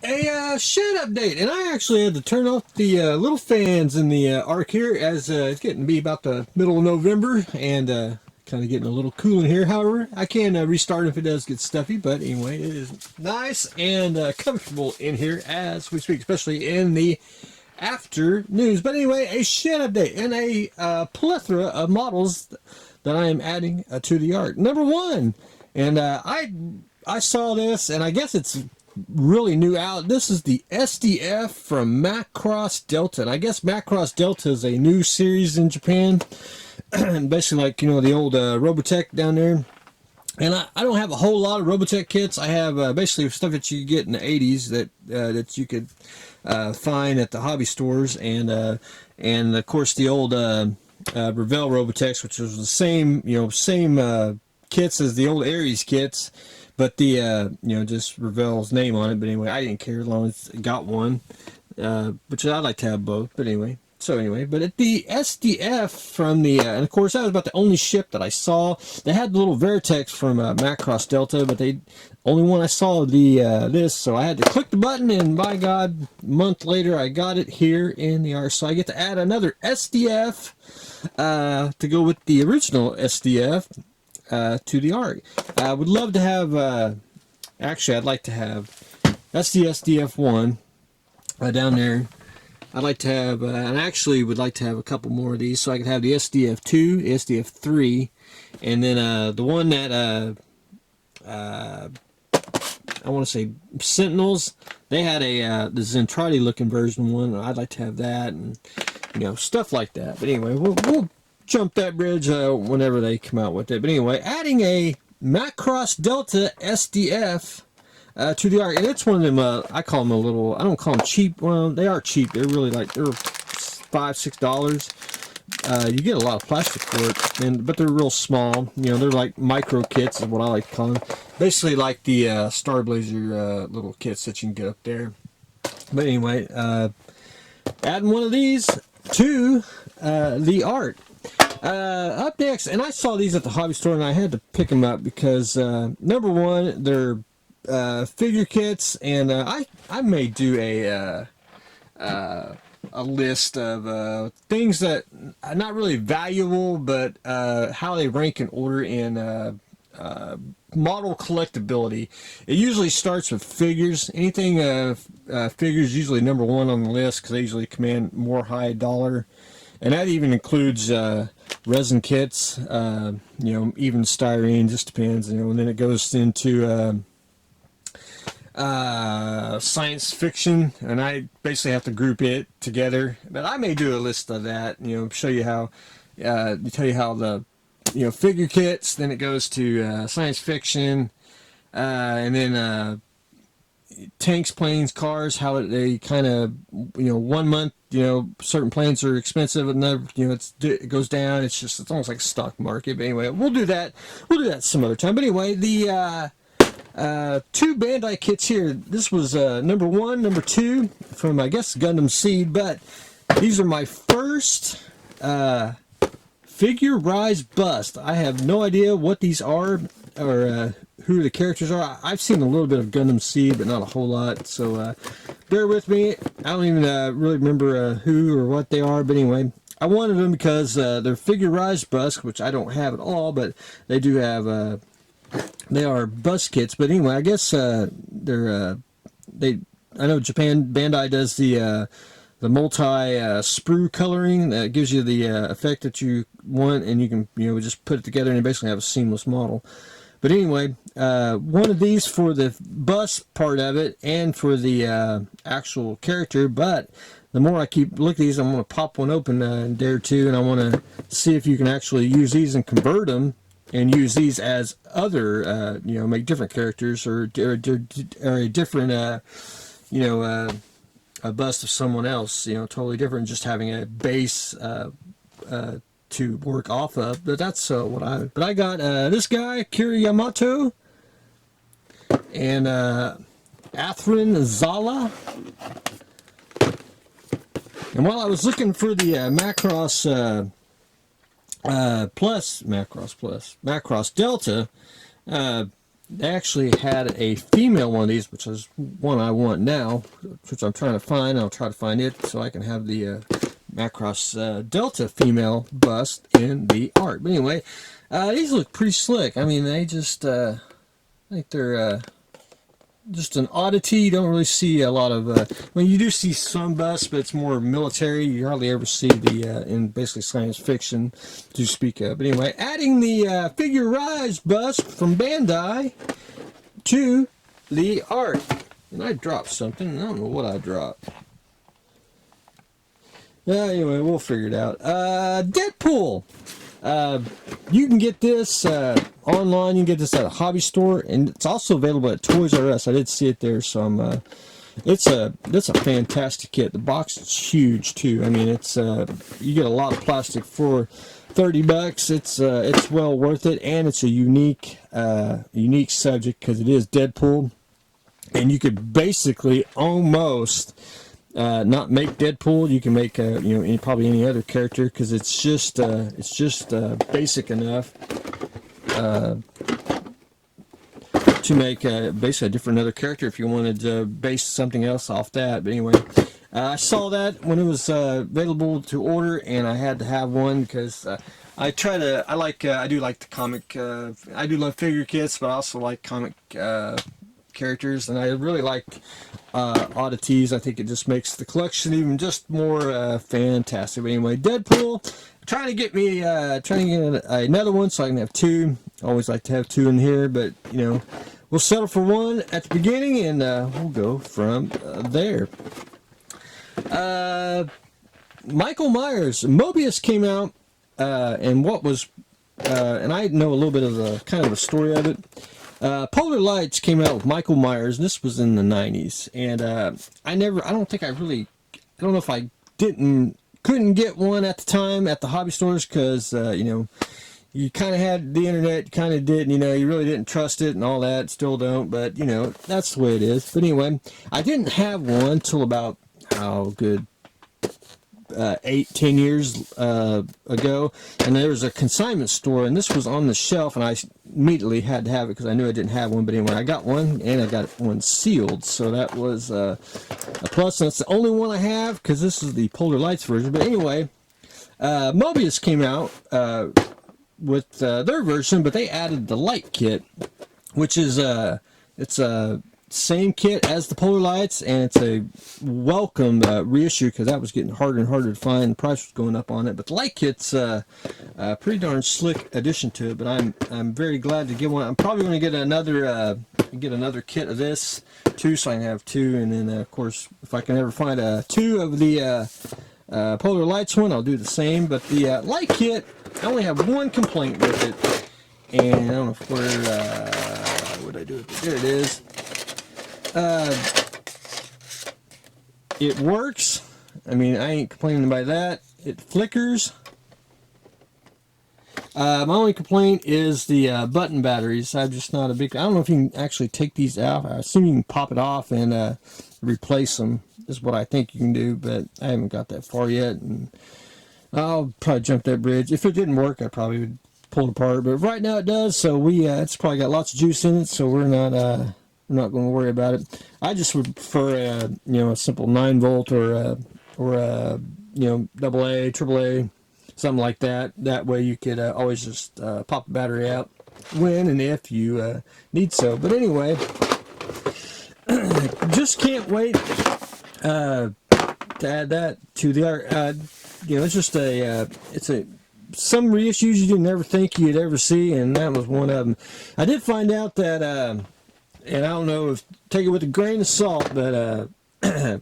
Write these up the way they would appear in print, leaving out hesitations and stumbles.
A shed update, and I actually had to turn off the little fans in the arc here as it's getting to be about the middle of November and kind of getting a little cool in here. However, I can restart if it does get stuffy, but anyway, it is nice and comfortable in here as we speak, especially in the afternoons. But anyway, a shed update and a plethora of models that I am adding to the art. Number one, and I saw this, and I guess it's really new out. This is the SDF from Macross Delta, and I guess Macross Delta is a new series in Japan. Basically, like, you know, the old Robotech down there. And I don't have a whole lot of Robotech kits. I have basically stuff that you get in the 80s that you could find at the hobby stores, and of course the old Revell Robotechs, which was the same kits as the old Ares kits, but the just Revell's name on it. But anyway, I didn't care as long as I got one, which I'd like to have both. But anyway. So anyway, but at the SDF from the, and of course that was about the only ship that I saw. They had the little Veritex from Macross Delta, but they only one I saw this, so I had to click the button, and by God, a month later I got it here in the art. So I get to add another SDF to go with the original SDF to the art. I would love to have, actually I'd like to have, that's the SDF1 down there. I'd like to have, and actually would like to have a couple more of these, so I could have the SDF2, SDF3, and then the one that I want to say Sentinels. They had the Zentradi looking version one. I'd like to have that, and stuff like that. But anyway, we'll jump that bridge whenever they come out with it. But anyway, adding a Macross Delta SDF. To the art, and it's one of them, I call them a little, I don't call them cheap, well, they are cheap, they're really like, they're $5-6. You get a lot of plastic for it, but they're real small, they're like micro kits is what I like to call them, basically like the Star Blazer little kits that you can get up there. But anyway, adding one of these to the art. Up next, and I saw these at the hobby store, and I had to pick them up because, number one, they're figure kits, and I may do a list of things that are not really valuable, but how they rank in order in model collectability. It usually starts with figures. Anything figures usually number one on the list because they usually command more high dollar, and that even includes resin kits, even styrene, just depends, and then it goes into science fiction, and I basically have to group it together. But I may do a list of that, show you how, tell you how the, figure kits, then it goes to science fiction, and then tanks, planes, cars, how they kind of, 1 month, certain planes are expensive, another, it goes down. It's almost like a stock market. But anyway, we'll do that some other time. But anyway, the two Bandai kits here. This was number one, number two from, I guess, Gundam Seed, but these are my first figure rise bust. I have no idea what these are or who the characters are. I've seen a little bit of Gundam Seed, but not a whole lot, so bear with me. I don't even really remember who or what they are, but anyway, I wanted them because they're figure rise bust, which I don't have at all, but they do have they are bust kits. But anyway, I guess I know Japan Bandai does the multi sprue coloring that gives you the effect that you want, and you can just put it together and you basically have a seamless model. But anyway, one of these for the bust part of it and for the actual character. But the more I keep looking at these, I'm going to pop one open in a day or two, and I want to see if you can actually use these and convert them and use these as other, make different characters or a different, a bust of someone else, totally different, just having a base to work off of. But that's but I got this guy, Kira Yamato, and Athrin Zala. And while I was looking for the Macross Macross Delta, they actually had a female one of these, which is one I want now, which I'm trying to find. I'll try to find it so I can have the Macross Delta female bust in the art. But anyway, these look pretty slick. I mean, they just, I think they're just an oddity. You don't really see a lot of, well, you do see some busts, but it's more military. You hardly ever see the, in basically science fiction to speak of. But anyway, adding the Figure Rise bust from Bandai to the art. And I dropped something. I don't know what I dropped. Anyway, we'll figure it out. Deadpool. You can get this online. You can get this at a hobby store, and it's also available at Toys R Us. I did see it there, so that's a fantastic kit. The box is huge too. I mean, it's you get a lot of plastic for $30. It's well worth it, and it's a unique subject because it is Deadpool, and you could basically almost not make Deadpool. You can make probably any other character because it's just basic enough to make basically a different other character if you wanted to base something else off that. But anyway, I saw that when it was available to order, and I had to have one because I do like the comic. I do love figure kits, but I also like comic characters, and I really like oddities. I think it just makes the collection even just more fantastic. But anyway, Deadpool, trying to get another one so I can have two. Always like to have two in here, but we'll settle for one at the beginning, and we'll go from there. Michael Myers Mobius came out, and and I know a little bit of the kind of the story of it. Polar Lights came out with Michael Myers, and this was in the 90s, and I don't know if I couldn't get one at the time at the hobby stores because you kind of had the internet, you kind of did, you really didn't trust it and all that, still don't, but that's the way it is. But anyway, I didn't have one until about 8-10 years ago, and there was a consignment store, and this was on the shelf, and I immediately had to have it because I knew I didn't have one. But anyway, I got one, and I got one sealed, so that was a plus. And that's the only one I have because this is the Polar Lights version. But anyway, Mobius came out with their version, but they added the light kit, which is it's a same kit as the Polar Lights, and it's a welcome reissue because that was getting harder and harder to find. The price was going up on it, but the light kit's a pretty darn slick addition to it. But I'm very glad to get one. I'm probably going to get another kit of this too, so I can have two. And then of course, if I can ever find two of the Polar Lights one, I'll do the same. But the light kit, I only have one complaint with it, and I don't know where would I do it? There it is. It works. I mean, I ain't complaining about that. It flickers. My only complaint is the button batteries. I'm just not a big... I don't know if you can actually take these out. I assume you can pop it off and replace them. Is what I think you can do, but I haven't got that far yet. And I'll probably jump that bridge. If it didn't work, I probably would pull it apart. But right now it does, so it's probably got lots of juice in it, so we're not going to worry about it. I just would prefer a simple 9-volt or a AA, AAA, something like that. That way you could always just pop the battery out when and if you need so. But anyway, just can't wait to add that to the art. It's just some reissues you didn't ever think you'd ever see, and that was one of them. I did find out that and I don't know if take it with a grain of salt, but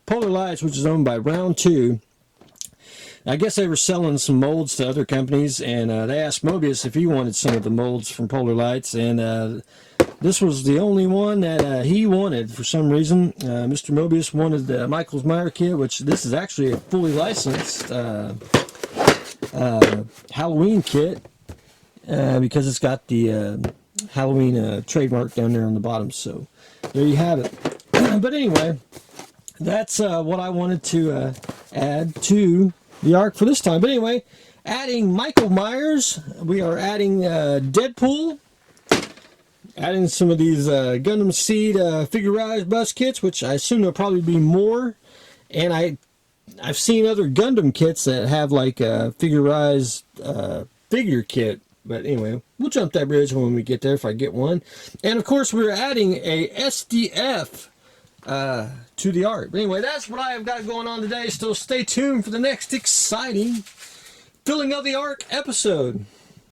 Polar Lights, which is owned by Round 2, I guess they were selling some molds to other companies, and they asked Mobius if he wanted some of the molds from Polar Lights, and this was the only one that he wanted for some reason. Mr. Mobius wanted the Michael Myers kit, which this is actually a fully licensed Halloween kit because it's got the Halloween trademark down there on the bottom. So there you have it. But anyway, that's what I wanted to add to the arc for this time. But anyway, adding Michael Myers, we are adding Deadpool, adding some of these Gundam Seed figurized bus kits, which I assume there'll probably be more. And I've seen other Gundam kits that have like a figurized figure kit. But anyway, we'll jump that bridge when we get there if I get one. And of course, we're adding a SDF to the art. But anyway, that's what I've got going on today. So stay tuned for the next exciting Filling of the Ark episode.